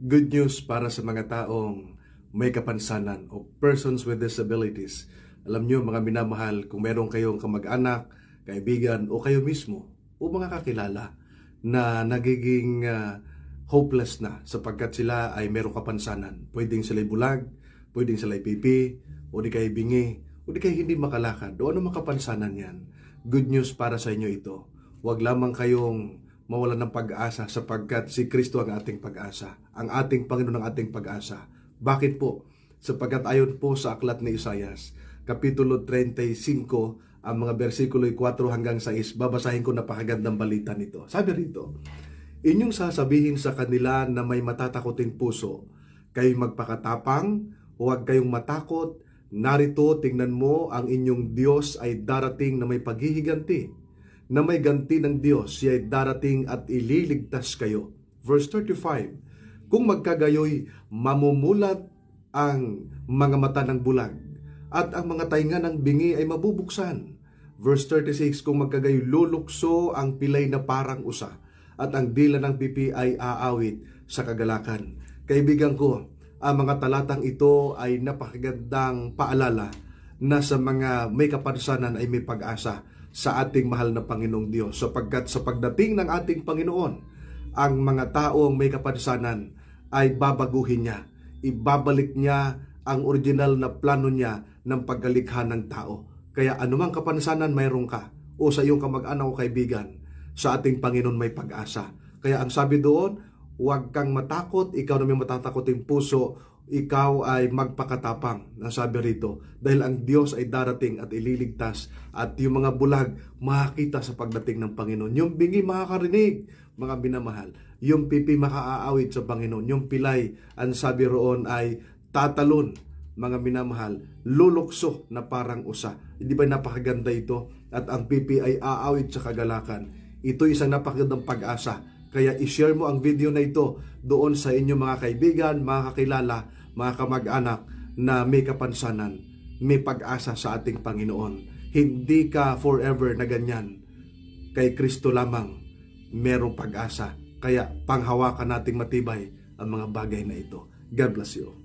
Good news para sa mga taong may kapansanan o persons with disabilities. Alam nyo mga minamahal, kung meron kayong kamag-anak, kaibigan o kayo mismo o mga kakilala na nagiging hopeless na sapagkat sila ay merong kapansanan. Pwedeng sila'y bulag, pwedeng sila'y pipi, o di kay bingi, o di kay hindi makalakad, o ano makapansanan yan. Good news para sa inyo ito. Huwag lamang kayong mawalan ng pag-asa sapagkat si Kristo ang ating pag-asa, ang ating Panginoon ang ating pag-asa. Bakit po? Sapagkat ayon po sa aklat ni Isaias, Kapitulo 35, ang mga versikulo 4 hanggang 6, babasahin ko, napakagandang balita nito. Sabi rito, inyong sasabihin sa kanila na may matatakoting puso, kayo'y magpakatapang, huwag kayong matakot, narito tingnan mo ang inyong Diyos ay darating na may paghihiganti, na may ganti ng Diyos, siya ay darating at ililigtas kayo. Verse 35, kung magkagayoy, mamumulat ang mga mata ng bulag, at ang mga tainga ng bingi ay mabubuksan. Verse 36, kung magkagayoy, lulukso ang pilay na parang usa, at ang dila ng pipi ay aawit sa kagalakan. Kaibigan ko, ang mga talatang ito ay napakagandang paalala na sa mga may kapansanan ay may pag-asa sa ating mahal na Panginoong Diyos. Sapagkat sa pagdating ng ating Panginoon, ang mga taong may kapansanan ay babaguhin niya. Ibabalik niya ang original na plano niya ng pagkalikha ng tao. Kaya anumang kapansanan mayroon ka, o sa iyong kamag-anak o kaibigan, sa ating Panginoon may pag-asa. Kaya ang sabi doon, huwag kang matakot, ikaw na may matatakoting puso, ikaw ay magpakatapang, nasabi rito, dahil ang Diyos ay darating at ililigtas, at yung mga bulag makakita sa pagdating ng Panginoon. Yung bingi makakarinig, mga binamahal. Yung pipi makaaawit sa Panginoon. Yung pilay, ang sabi roon ay tatalon, mga minamahal, lulukso na parang usa. Hindi ba napakaganda ito? At ang pipi ay aawit sa kagalakan. Ito isang napakagandang pag-asa. Kaya i-share mo ang video na ito doon sa inyong mga kaibigan, mga kakilala, mga kamag-anak na may kapansanan, may pag-asa sa ating Panginoon. Hindi ka forever na ganyan. Kay Kristo lamang merong pag-asa. Kaya panghawakan nating matibay ang mga bagay na ito. God bless you.